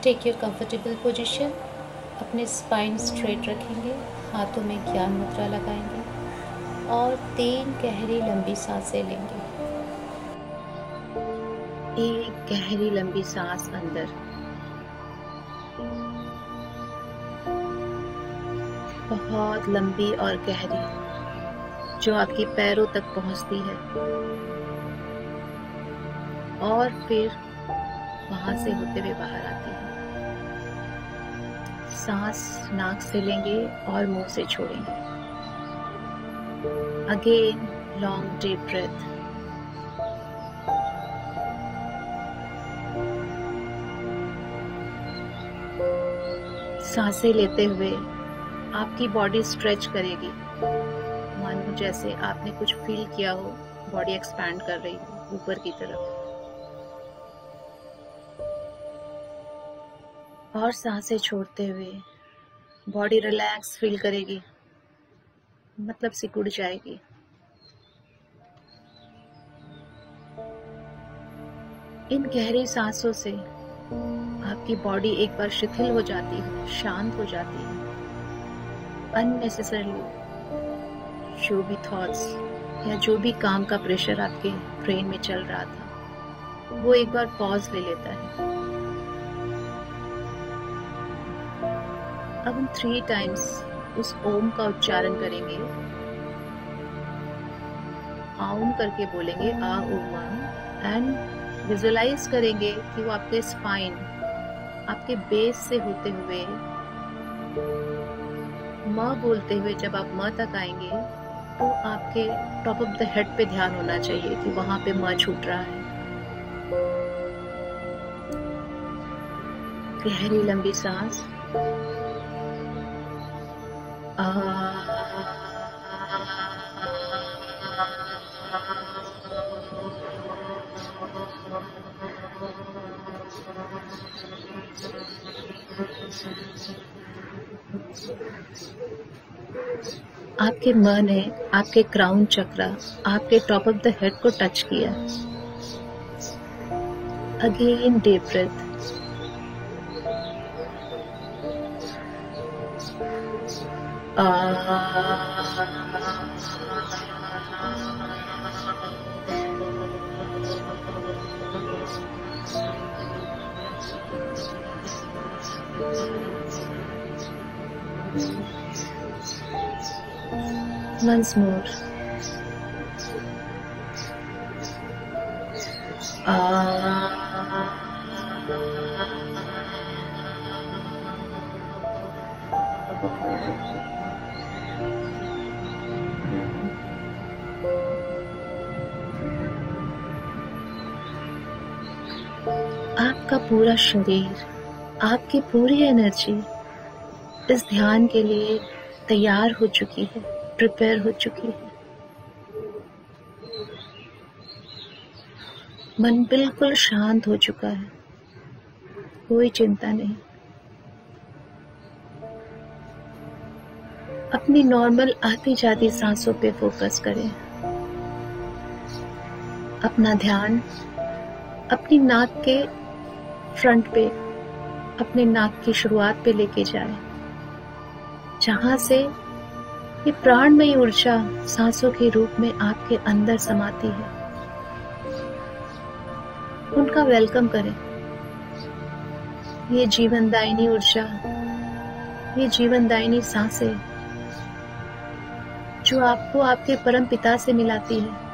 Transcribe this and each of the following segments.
Take your comfortable position. अपने spine straight रखेंगे, हाथों में ज्ञान मुद्रा लगाएंगे और 3 गहरी लंबी सांसें लेंगे। एक गहरी लंबी सांस अंदर, बहुत लंबी और गहरी, जो आपके पैरों तक पहुंचती है और फिर वहां से होते हुए बाहर आती है। सांस नाक से लेंगे और मुंह से छोड़ेंगे। Again long deep breath. सांसें लेते हुए आपकी बॉडी स्ट्रेच करेगी, मानो जैसे आपने कुछ फील किया हो, बॉडी एक्सपैंड कर रही हो ऊपर की तरफ। और सांसें छोड़ते हुए बॉडी रिलैक्स फील करेगी, मतलब सिकुड़ जाएगी। इन गहरी सांसों से आपकी बॉडी एक बार शिथिल हो जाती है, शांत हो जाती है। अननेसेसरली जो भी थॉट्स या जो भी काम का प्रेशर आपके ब्रेन में चल रहा था, वो एक बार पॉज ले लेता है। अब हम 3 टाइम्स उस ओम का उच्चारण करेंगे। आउम करके बोलेंगे, आ ओम, एंड विजुअलाइज करेंगे कि वो आपके स्पाइन, आपके बेस से होते हुए म बोलते हुए जब आप म तक आएंगे तो आपके टॉप ऑफ द हेड पे ध्यान होना चाहिए कि वहां पे म छूट रहा है। गहरी लंबी सांस। आपके मन ने आपके क्राउन चक्रा, आपके टॉप ऑफ द हेड को टच किया। Again deep breath. Once more. आपका पूरा शरीर, आपकी पूरी एनर्जी इस ध्यान के लिए तैयार हो चुकी है, प्रिपेयर हो चुकी है। मन बिल्कुल शांत हो चुका है, कोई चिंता नहीं। अपनी नॉर्मल आती जाती सांसों पे फोकस करें। अपना ध्यान अपनी नाक के फ्रंट पे, अपने नाक की शुरुआत पे लेके जाए, जहां से ये प्राणमयी ऊर्जा सांसों के रूप में आपके अंदर समाती है। उनका वेलकम करें। ये जीवनदायिनी ऊर्जा, ये जीवनदायिनी सांसें जो आपको आपके परम पिता से मिलाती है,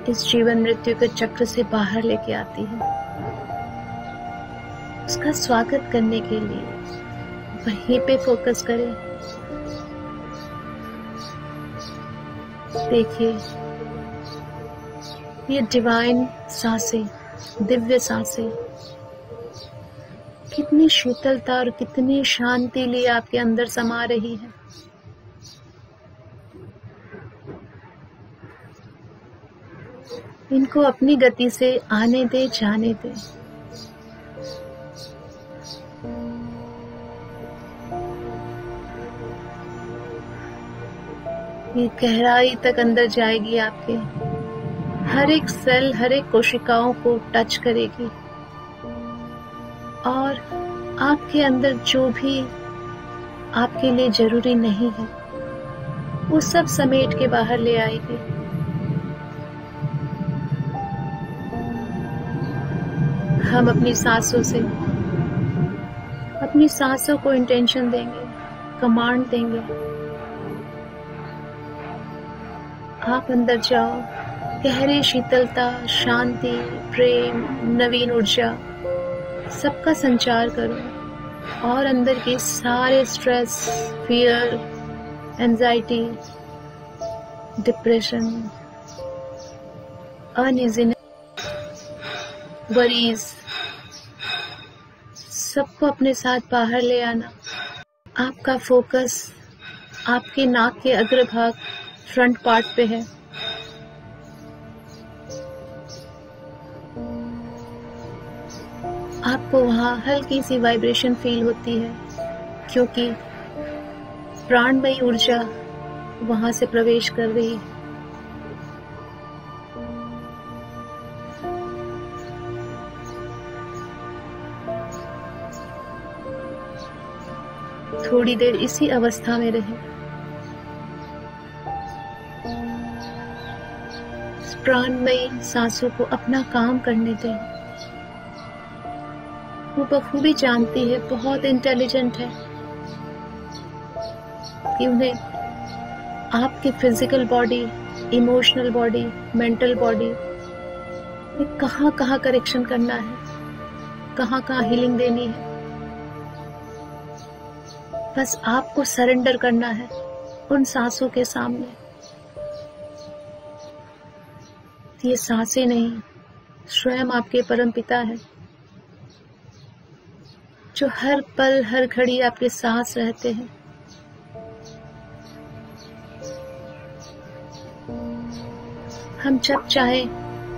इस जीवन मृत्यु के चक्र से बाहर लेके आती है। उसका स्वागत करने के लिए वहीं पे फोकस करें। देखिए, ये डिवाइन सांसें, दिव्य सांसें कितनी शीतलता और कितनी शांति लिए आपके अंदर समा रही है। इनको अपनी गति से आने दे, जाने दे। ये गहराई तक अंदर जाएगी, आपके हर एक सेल, हर एक कोशिकाओं को टच करेगी। और आपके अंदर जो भी आपके लिए जरूरी नहीं है वो सब समेट के बाहर ले आएगी। हम अपनी सांसों को इंटेंशन देंगे, कमांड देंगे। आप अंदर जाओ, गहरी शीतलता, शांति, प्रेम, नवीन ऊर्जा सबका संचार करो और अंदर के सारे stress, fear, anxiety, depression, uneasiness, worries सबको अपने साथ बाहर ले आना। आपका फोकस आपके नाक के अग्रभाग, फ्रंट पार्ट पे है। आपको वहां हल्की सी वाइब्रेशन फील होती है क्योंकि प्राणमयी ऊर्जा वहां से प्रवेश कर रही है। थोड़ी देर इसी अवस्था में रहें। प्राणमयी सांसों को अपना काम करने दें। वो बखूबी जानती है, बहुत इंटेलिजेंट है कि उन्हें आपके physical body, emotional body, mental body में कहाँ कहाँ करेक्शन करना है, कहाँ कहाँ हीलिंग देनी है। बस आपको सरेंडर करना है उन सांसों के सामने। ये सांसें नहीं, स्वयं आपके परमपिता है जो हर पल, हर घड़ी आपके साथ रहते हैं। हम जब चाहे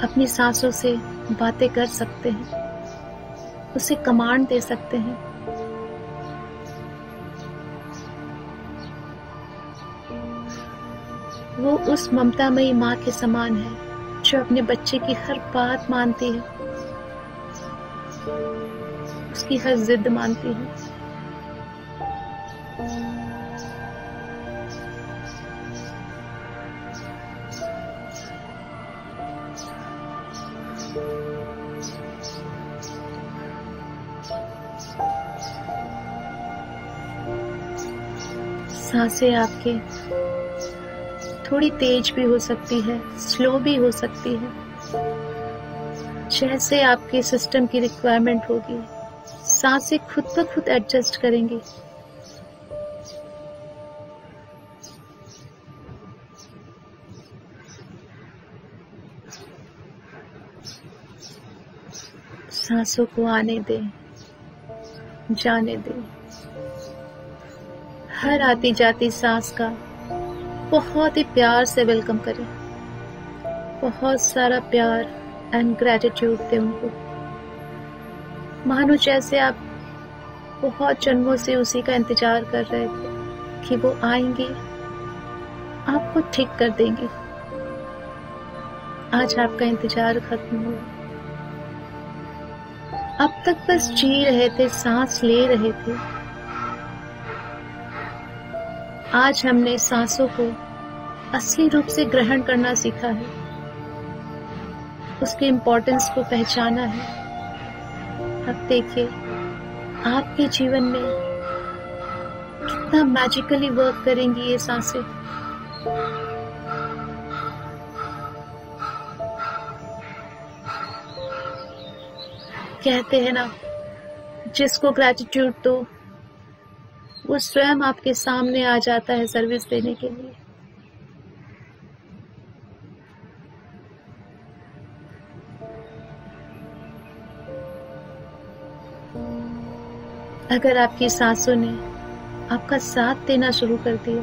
अपनी सांसों से बातें कर सकते हैं, उसे कमांड दे सकते हैं। वो उस ममतामयी माँ के समान है जो अपने बच्चे की हर बात मानती है, उसकी हर जिद मानती है। सांसें आपके थोड़ी तेज भी हो सकती है, स्लो भी हो सकती है, जैसे आपके सिस्टम की रिक्वायरमेंट होगी। सांसें खुद ब खुद एडजस्ट करेंगी। सांसों को आने दें, जाने दें। हर आती जाती सांस का बहुत ही प्यार से वेलकम करें। बहुत सारा प्यार एंड ग्रेटिट्यूड दें उनको। मानो जैसे आप बहुत जन्मों से उसी का इंतजार कर रहे थे कि वो आएंगे, आपको ठीक कर देंगे। आज आपका इंतजार खत्म हुआ। अब तक बस जी रहे थे, सांस ले रहे थे। आज हमने सांसों को असली रूप से ग्रहण करना सीखा है, उसके इम्पोर्टेंस को पहचाना है। अब देखिए आपके जीवन में कितना मैजिकली वर्क करेंगी ये सांसें। कहते हैं ना, जिसको ग्रैटिट्यूड दो वो स्वयं आपके सामने आ जाता है सर्विस देने के लिए। अगर आपकी सांसों ने आपका साथ देना शुरू कर दिया,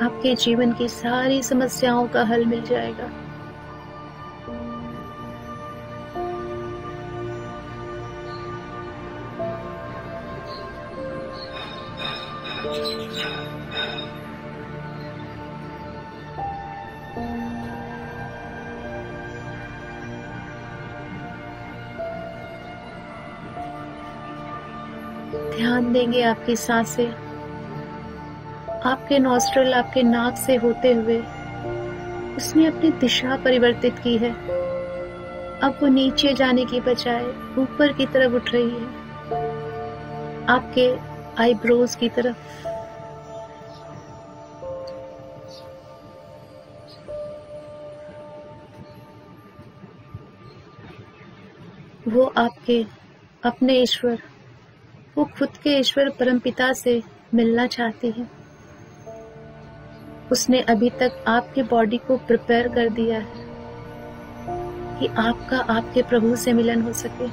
आपके जीवन की सारी समस्याओं का हल मिल जाएगा। ध्यान देंगे आपकी सांसें आपके नॉस्ट्रल, आपके नाक से होते हुए उसने अपनी दिशा परिवर्तित की है। अब वो नीचे जाने की बजाय ऊपर की तरफ उठ रही है, आपके आईब्रोज की तरफ। वो आपके अपने ईश्वर, वो खुद के ईश्वर परमपिता से मिलना चाहती है। उसने अभी तक आपके बॉडी को प्रिपेयर कर दिया है कि आपका आपके प्रभु से मिलन हो सके।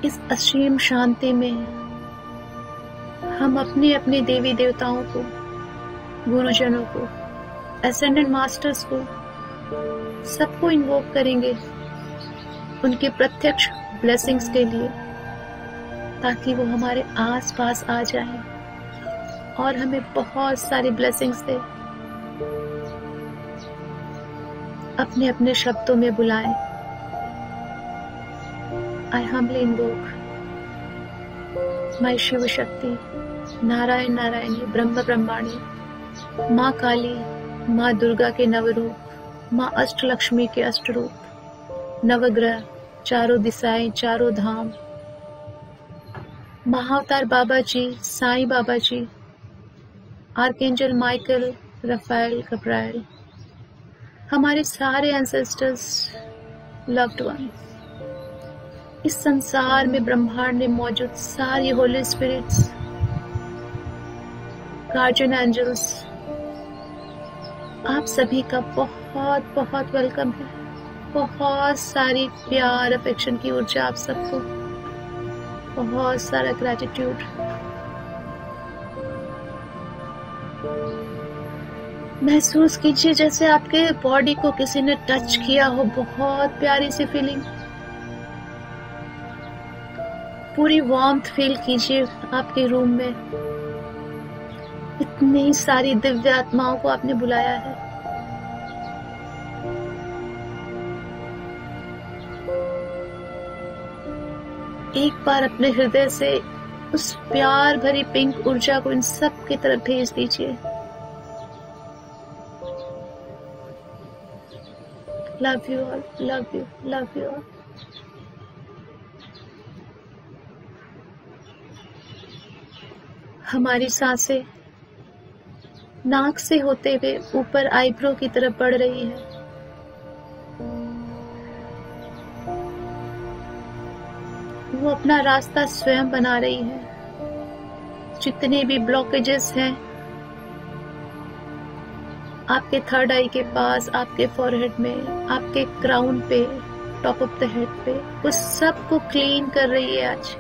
इस असीम शांति में हम अपने अपने देवी देवताओं को, गुरुजनों को, एसेंडेंट मास्टर्स को, सबको इन्वोक करेंगे उनके प्रत्यक्ष ब्लेसिंग्स के लिए, ताकि वो हमारे आस पास आ जाएं और हमें बहुत सारी ब्लेसिंग्स दे। अपने अपने शब्दों में बुलाएं। I humbly invoke माई शिव शक्ति, नारायण नारायणी, ब्रह्म ब्रह्माणी, माँ काली, माँ दुर्गा के नवरूप, माँ अष्टलक्ष्मी के अष्टरूप, नवग्रह, चारों दिशाएं, चारों धाम, महाअवतार बाबा जी, साईं बाबा जी, आर्कएंजल माइकल, रफाएल, गब्राएल, हमारे सारे एंसेस्टर्स, लव्ड वंस, इस संसार में ब्रह्मांड में मौजूद सारी होली स्पिरिट्स, गार्जियन एंजल्स, आप सभी का बहुत बहुत वेलकम है। बहुत सारी प्यार, अफेक्शन की ऊर्जा आप सबको, बहुत सारा ग्रेटिट्यूड। महसूस कीजिए जैसे आपके बॉडी को किसी ने टच किया हो, बहुत प्यारी सी फीलिंग। पूरी वार्मथ फील कीजिए आपके रूम में। इतनी सारी दिव्य आत्माओं को आपने बुलाया है। एक बार अपने हृदय से उस प्यार भरी पिंक ऊर्जा को इन सब की तरफ भेज दीजिए। Love you all, love you, love you all. हमारी सांसें नाक से होते हुए ऊपर आईब्रो की तरफ बढ़ रही है। वो अपना रास्ता स्वयं बना रही है। जितने भी ब्लॉकेजेस हैं आपके थर्ड आई के पास, आपके फॉरहेड में, आपके क्राउन पे, टॉप ऑफ द हेड पे, उस सब को क्लीन कर रही है आज।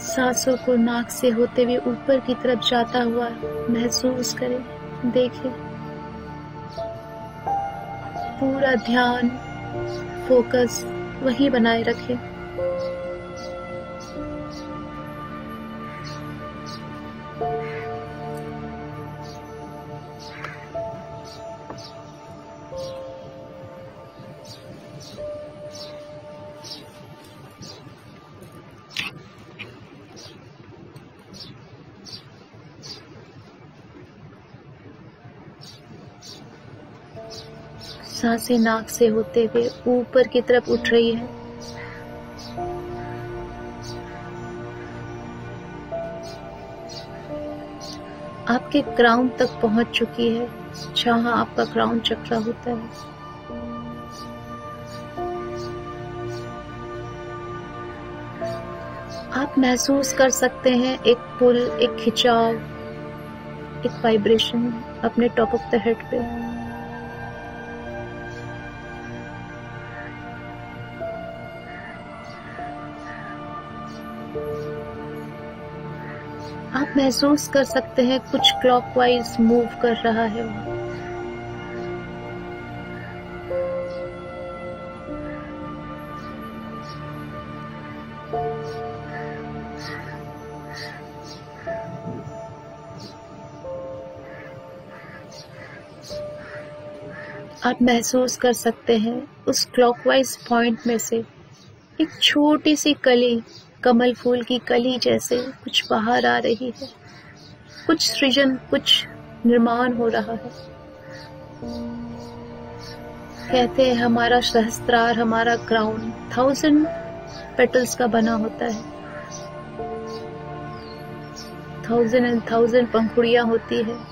सांसों को नाक से होते हुए ऊपर की तरफ जाता हुआ महसूस करें, देखें। पूरा ध्यान, फोकस वहीं बनाए रखें। सांसें नाक से होते हुए ऊपर की तरफ उठ रही है। आपके क्राउन तक पहुंच चुकी है, जहां आपका क्राउन चक्र होता है। आप महसूस कर सकते हैं एक पुल, एक खिंचाव, एक वाइब्रेशन अपने टॉप ऑफ द हेड पे। आप महसूस कर सकते हैं कुछ क्लॉकवाइज मूव कर रहा है। आप महसूस कर सकते हैं उस क्लॉकवाइज पॉइंट में से एक छोटी सी कली, कमल फूल की कली जैसे कुछ बाहर आ रही है। कुछ सृजन, कुछ निर्माण हो रहा है। कहते हैं हमारा सहस्त्रार, हमारा क्राउन 1000 पेटल्स का बना होता है। 1000 पंखुड़ियां होती है।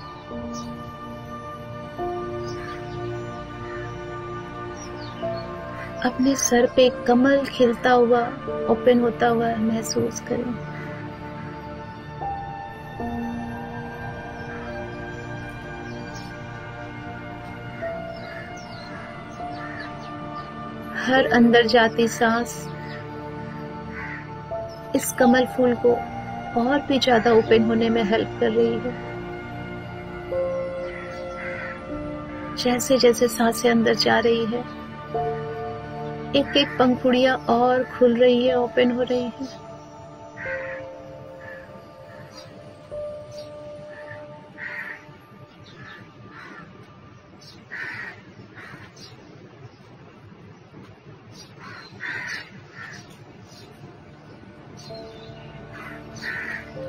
अपने सर पे कमल खिलता हुआ, ओपन होता हुआ महसूस करें। हर अंदर जाती सांस इस कमल फूल को और भी ज्यादा ओपन होने में हेल्प कर रही है। जैसे जैसे सांसें अंदर जा रही है, एक एक पंखुड़ियां और खुल रही है, ओपन हो रही है।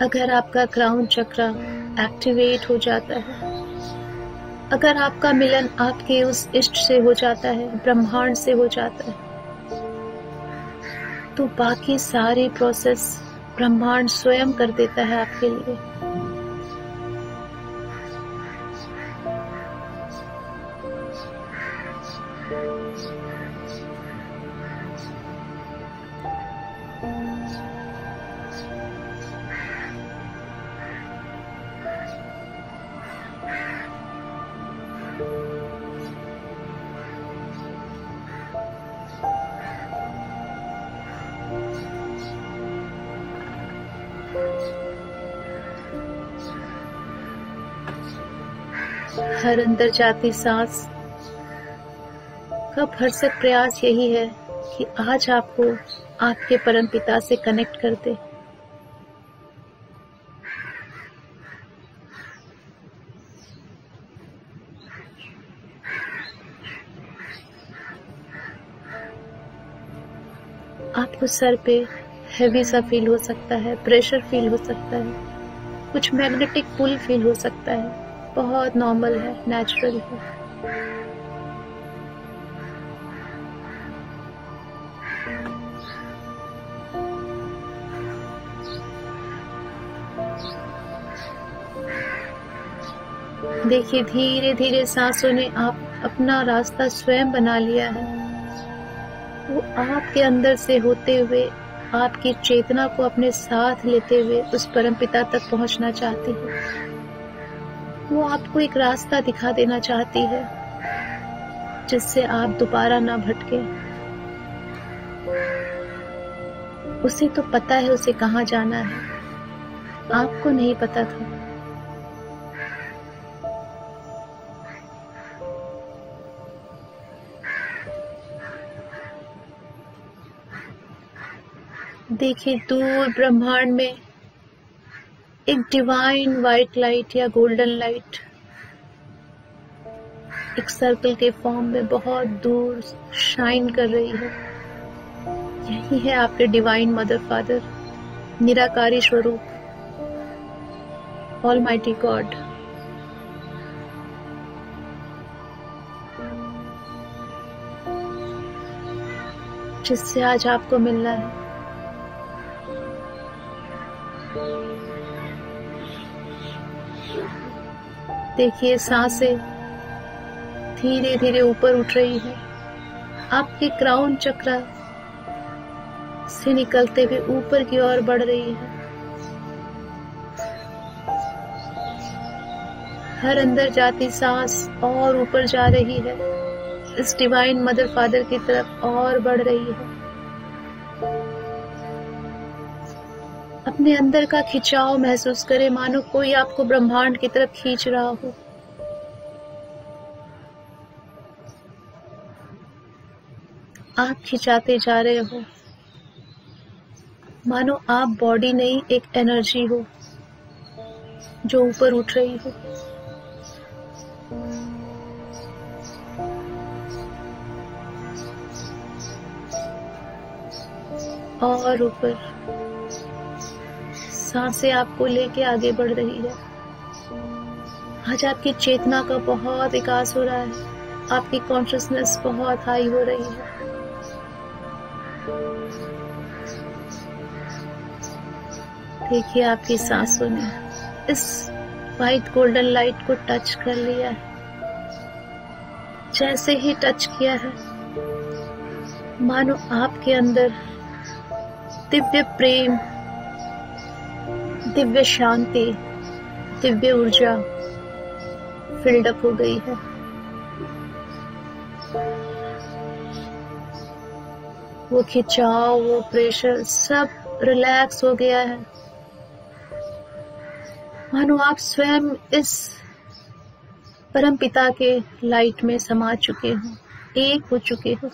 अगर आपका क्राउन चक्र एक्टिवेट हो जाता है, अगर आपका मिलन आपके उस इष्ट से हो जाता है, ब्रह्मांड से हो जाता है, तो बाकी सारी प्रोसेस ब्रह्मांड स्वयं कर देता है आपके लिए। हर अंदर जाती सांस का भरसक प्रयास यही है कि आज आपको आपके परम पिता से कनेक्ट कर दे। आपको सर पे हैवी सा फील हो सकता है, प्रेशर फील हो सकता है, कुछ मैग्नेटिक पुल फील हो सकता है। बहुत नॉर्मल है, नेचुरल है। देखिए धीरे धीरे सांसों ने आप अपना रास्ता स्वयं बना लिया है। वो आपके अंदर से होते हुए आपकी चेतना को अपने साथ लेते हुए उस परमपिता तक पहुंचना चाहती है। वो आपको एक रास्ता दिखा देना चाहती है जिससे आप दोबारा ना भटके। उसे तो पता है उसे कहाँ जाना है, आपको नहीं पता था। देखिए दूर ब्रह्मांड में एक डिवाइन व्हाइट लाइट या गोल्डन लाइट एक सर्कल के फॉर्म में बहुत दूर शाइन कर रही है। यही है आपके डिवाइन मदर फादर, निराकारी स्वरूप, ऑलमाइटी गॉड। जिससे आज आपको मिलना है। देखिए सांसें धीरे धीरे ऊपर उठ रही है, आपके क्राउन चक्र से निकलते हुए ऊपर की ओर बढ़ रही है। हर अंदर जाती सांस और ऊपर जा रही है, इस डिवाइन मदर फादर की तरफ और बढ़ रही है। अपने अंदर का खिंचाव महसूस करें, मानो कोई आपको ब्रह्मांड की तरफ खींच रहा हो। आप खिंचाते जा रहे हो, मानो आप बॉडी नहीं एक एनर्जी हो जो ऊपर उठ रही हो। और ऊपर। सांसें आपको लेके आगे बढ़ रही है। आज आपकी चेतना का बहुत विकास हो रहा है। आपकी कॉन्शियसनेस बहुत हाई हो रही है। देखिए आपकी सांसों ने इस वाइट गोल्डन लाइट को टच कर लिया है। जैसे ही टच किया है, मानो आपके अंदर दिव्य प्रेम, दिव्य शांति, दिव्य ऊर्जा फिल्ड अप हो गई है। वो खिंचाव, वो प्रेशर सब रिलैक्स हो गया है। मानो आप स्वयं इस परम पिता के लाइट में समा चुके हो, एक हो चुके हो।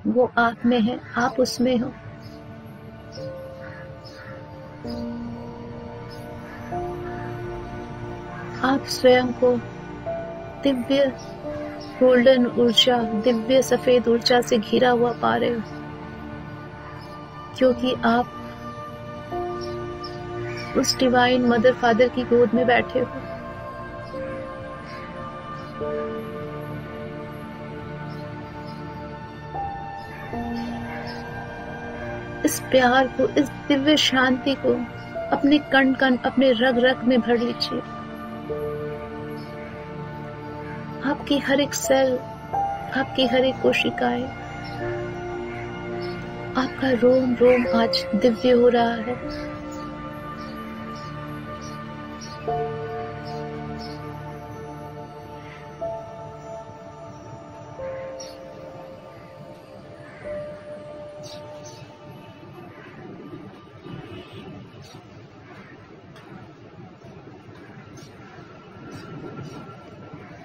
वो आप में है, आप उसमें हो। आप स्वयं को दिव्य गोल्डन ऊर्जा, दिव्य सफेद ऊर्जा से घिरा हुआ पा रहे हो, क्योंकि आप उस डिवाइन मदर फादर की गोद में बैठे हो। इस प्यार को, इस दिव्य शांति को अपने कण कण, अपने रग रग में भर लीजिए। आपकी हर एक सेल, आपकी हर एक कोशिकाएं, आपका रोम रोम आज दिव्य हो रहा है।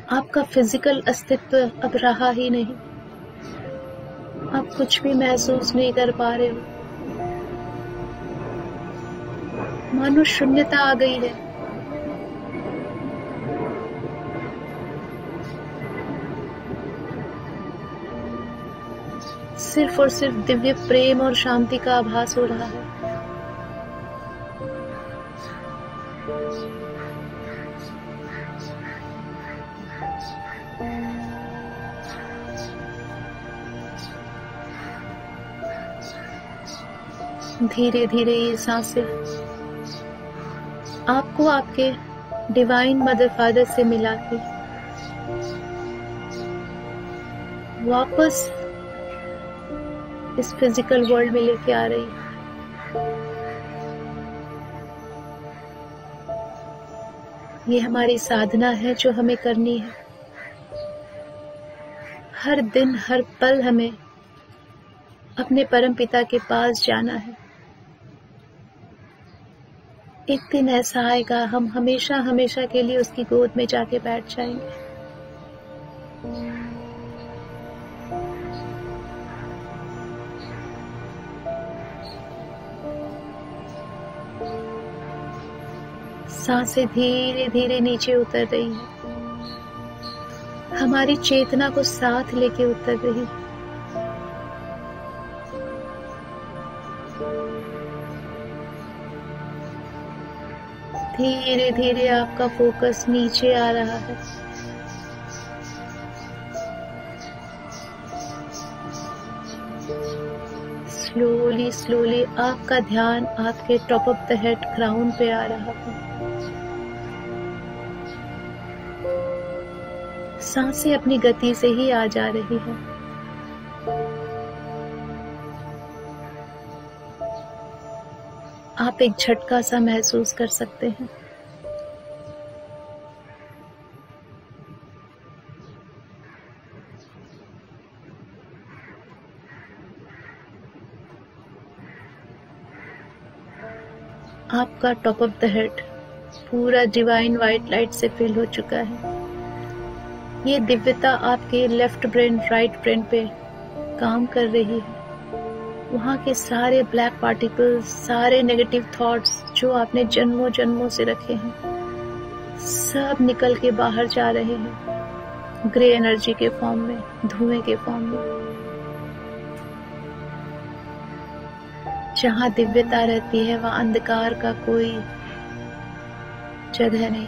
आपका फिजिकल अस्तित्व अब रहा ही नहीं। आप कुछ भी महसूस नहीं कर पा रहे हो। मानो शून्यता आ गई है। सिर्फ और सिर्फ दिव्य प्रेम और शांति का आभास हो रहा है। धीरे धीरे ये सांसें आपको आपके डिवाइन मदर फादर से मिला के वापस इस फिजिकल वर्ल्ड में लेके आ रही है। ये हमारी साधना है जो हमें करनी है। हर दिन, हर पल हमें अपने परम पिता के पास जाना है। एक दिन ऐसा आएगा, हम हमेशा हमेशा के लिए उसकी गोद में जाके बैठ जाएंगे। सांसें धीरे धीरे नीचे उतर रही है। हमारी चेतना को साथ लेके उतर रही है। धीरे धीरे आपका फोकस नीचे आ रहा है। स्लोली स्लोली आपका ध्यान आपके top of the head crown पे आ रहा है। सांसें अपनी गति से ही आ जा रही है। आप एक झटका सा महसूस कर सकते हैं। आपका टॉप ऑफ द हेड पूरा डिवाइन व्हाइट लाइट से फिल हो चुका है। ये दिव्यता आपके लेफ्ट ब्रेन, राइट ब्रेन पे काम कर रही है। वहाँ के सारे ब्लैक पार्टिकल्स, सारे नेगेटिव थॉट्स जो आपने जन्मों जन्मों से रखे हैं, सब निकल के बाहर जा रहे हैं, ग्रे एनर्जी के फॉर्म में, धुएं के फॉर्म में। जहाँ दिव्यता रहती है वहाँ अंधकार का कोई जगह नहीं।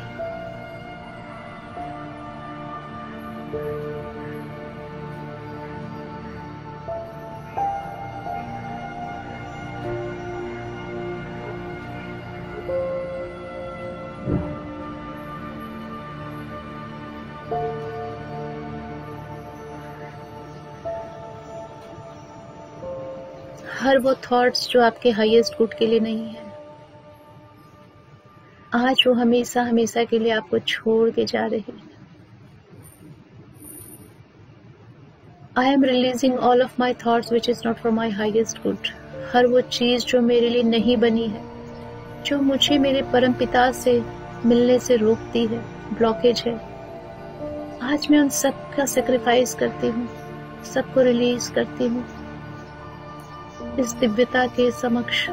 हर वो थॉट्स जो आपके हाईएस्ट गुड के लिए नहीं है, आज वो हमेशा हमेशा के लिए आपको छोड़ के जा रही है। I am releasing all of my thoughts which is not for my highest good। हर वो चीज जो मेरे लिए नहीं बनी है, जो मुझे मेरे परम पिता से मिलने से रोकती है, ब्लॉकेज है, आज मैं उन सब का सेक्रीफाइस करती हूँ, सबको रिलीज करती हूँ इस दिव्यता के समक्ष।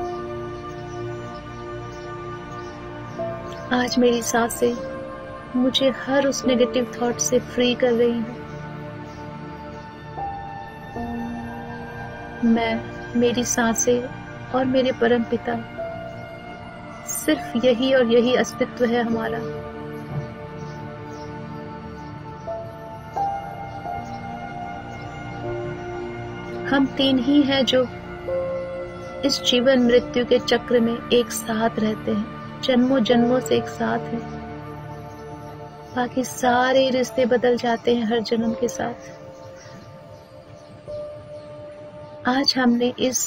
आज मेरी सांसें मुझे हर उस नेगेटिव थॉट से फ्री कर रही हैं। मैं, मेरी सांसें और मेरे परम पिता, सिर्फ यही और यही अस्तित्व है हमारा। हम तीन ही हैं जो इस जीवन मृत्यु के चक्र में एक साथ रहते हैं, जन्मों जन्मों से एक साथ हैं। बाकी सारे रिश्ते बदल जाते हैं हर जन्म के साथ। आज हमने इस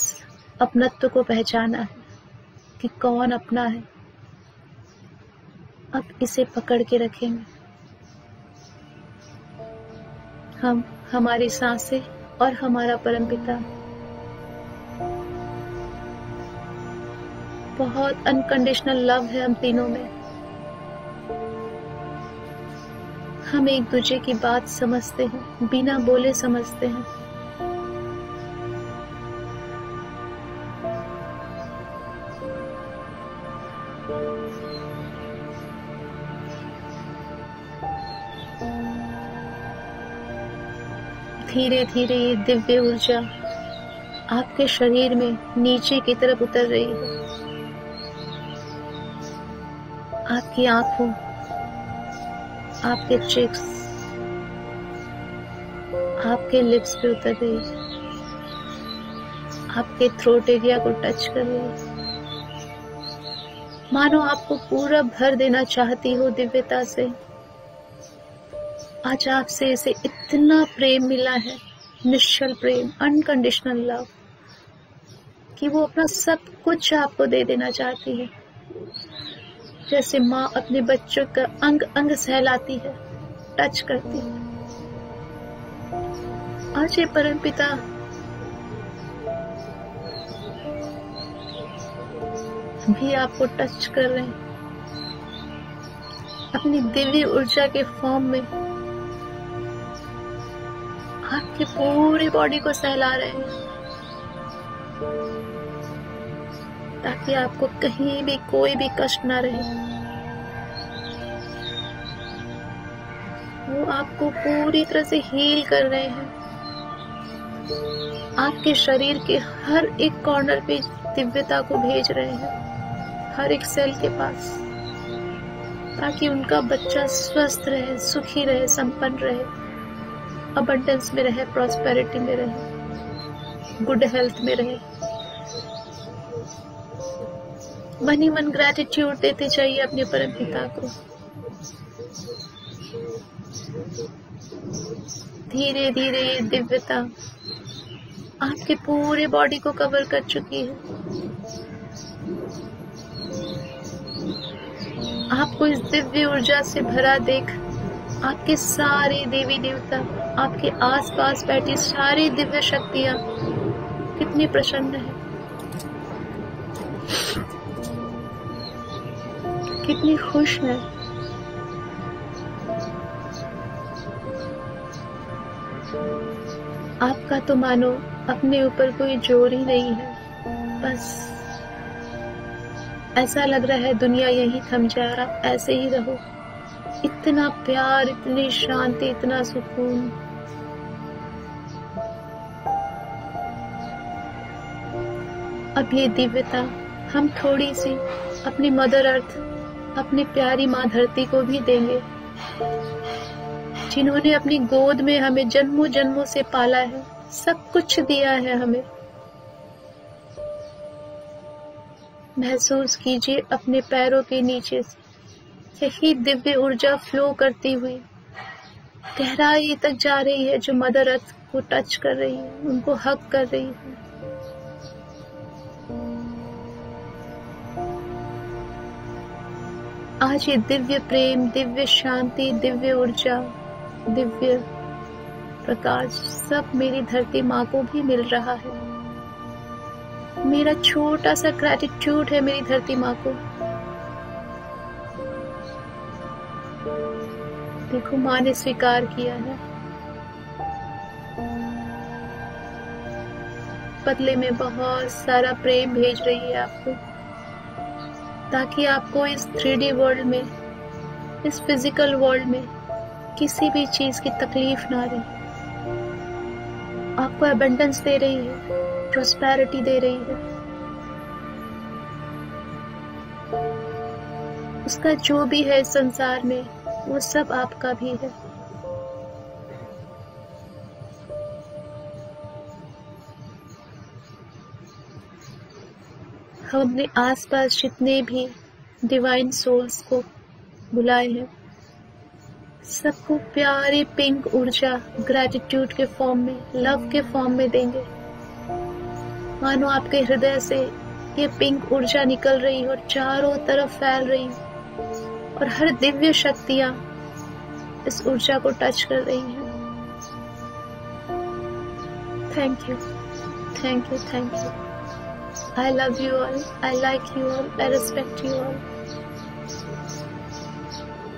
अपनत्व को पहचाना है कि कौन अपना है। अब इसे पकड़ के रखेंगे हम, हमारी सांसें और हमारा परमपिता। बहुत अनकंडीशनल लव है हम तीनों में। हम एक दूसरे की बात समझते हैं, बिना बोले समझते हैं। धीरे धीरे ये दिव्य ऊर्जा आपके शरीर में नीचे की तरफ उतर रही है। आपकी आंखों, आपके चिक्स, आपके लिप्स पे उतर रही है, आपके थ्रोट एरिया को टच कर रही है। मानो आपको पूरा भर देना चाहती हो दिव्यता से। आज आपसे इसे इतना प्रेम मिला है, निश्चल प्रेम, अनकंडीशनल लव, कि वो अपना सब कुछ आपको दे देना चाहती है। जैसे माँ अपने बच्चों का अंग अंग सहलाती है, टच करती है। आज ये परमपिता भी आपको टच कर रहे हैं, अपनी दिव्य ऊर्जा के फॉर्म में आपके पूरी बॉडी को सहला रहे हैं, ताकि आपको कहीं भी कोई भी कष्ट ना रहे। वो आपको पूरी तरह से हील कर रहे हैं। आपके शरीर के हर एक कॉर्नर पे दिव्यता को भेज रहे हैं, हर एक सेल के पास, ताकि उनका बच्चा स्वस्थ रहे, सुखी रहे, संपन्न रहे, अबंडेंस में रहे, प्रॉस्पेरिटी में रहे, गुड हेल्थ में रहे। मन ही मन ग्रैटिट्यूड देते चाहिए अपने परम पिता को। धीरे धीरे ये दिव्यता आपके पूरे बॉडी को कवर कर चुकी है। आपको इस दिव्य ऊर्जा से भरा देख आपके सारे देवी देवता, आपके आसपास बैठी सारी दिव्य शक्तियां कितनी प्रसन्न है, कितनी खुश है। आपका तो मानो अपने ऊपर कोई जोर ही नहीं है, बस ऐसा लग रहा है दुनिया यहीं थम जाए और आप ऐसे ही रहो। इतना प्यार, इतनी शांति, इतना सुकून। अब ये दिव्यता हम थोड़ी सी अपनी मदर अर्थ, अपनी प्यारी माँ धरती को भी देंगे, जिन्होंने अपनी गोद में हमें जन्मों जन्मों से पाला है, सब कुछ दिया है हमें। महसूस कीजिए अपने पैरों के नीचे से यही दिव्य ऊर्जा फ्लो करती हुई गहराई तक जा रही है, जो मदर अर्थ को टच कर रही है, उनको हग कर रही है। आज ये दिव्य प्रेम, दिव्य शांति, दिव्य ऊर्जा, दिव्य प्रकाश सब मेरी धरती माँ को भी मिल रहा है। मेरा छोटा सा ग्रैटिट्यूड है मेरी धरती माँ को। देखो, माँ ने स्वीकार किया है। बदले में बहुत सारा प्रेम भेज रही है आपको, ताकि आपको इस 3D वर्ल्ड में, इस फिजिकल वर्ल्ड में किसी भी चीज की तकलीफ ना रहे। आपको अबंडेंस दे रही है, प्रॉस्पेरिटी दे रही है। उसका जो भी है इस संसार में, वो सब आपका भी है। हम अपने आसपास जितने भी डिवाइन सोल्स को बुलाए हैं, सबको प्यारी पिंक ऊर्जा ग्रैटिट्यूड के फॉर्म में, लव के फॉर्म में देंगे। मानो आपके हृदय से ये पिंक ऊर्जा निकल रही और चारों तरफ फैल रही, और हर दिव्य शक्तियां इस ऊर्जा को टच कर रही हैं। Thank you, thank you, thank you. I love you all, I like you all, I respect you all।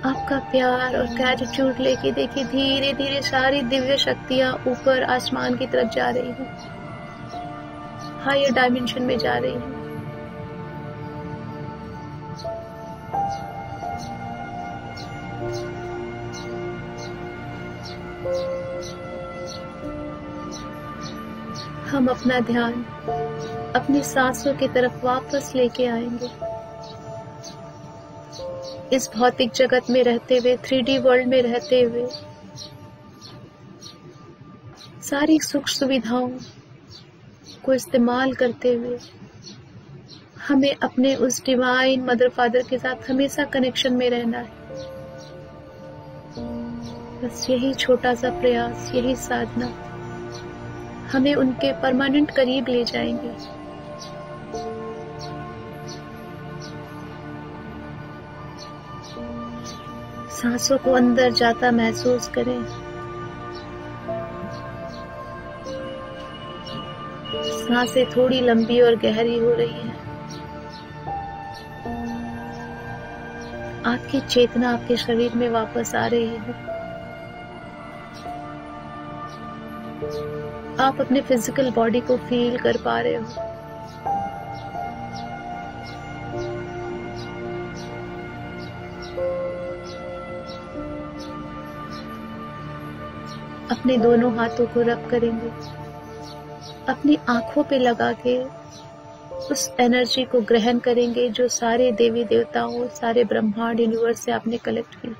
आपका प्यार और ग्रैटिट्यूड लेके देखिए, धीरे धीरे सारी दिव्य शक्तियां ऊपर आसमान की तरफ जा रही हैं, हायर डायमेंशन में जा रही हैं। हम अपना ध्यान अपनी सांसों की तरफ वापस लेके आएंगे। इस भौतिक जगत में रहते हुए, 3D वर्ल्ड में रहते हुए, सारी सुख सुविधाओं को इस्तेमाल करते हुए हमें अपने उस डिवाइन मदर फादर के साथ हमेशा कनेक्शन में रहना है। बस यही छोटा सा प्रयास, यही साधना हमें उनके परमानेंट करीब ले जाएंगे। सांसों को अंदर जाता महसूस करें। सांसें थोड़ी लंबी और गहरी हो रही हैं। आपकी चेतना आपके शरीर में वापस आ रही है। आप अपने फिजिकल बॉडी को फील कर पा रहे हो। अपने दोनों हाथों को रब करेंगे, अपनी आंखों पे लगा के उस एनर्जी को ग्रहण करेंगे जो सारे देवी देवताओं, सारे ब्रह्मांड, यूनिवर्स से आपने कलेक्ट की।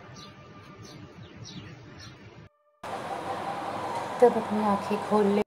तब अपनी आंखें खोल ले।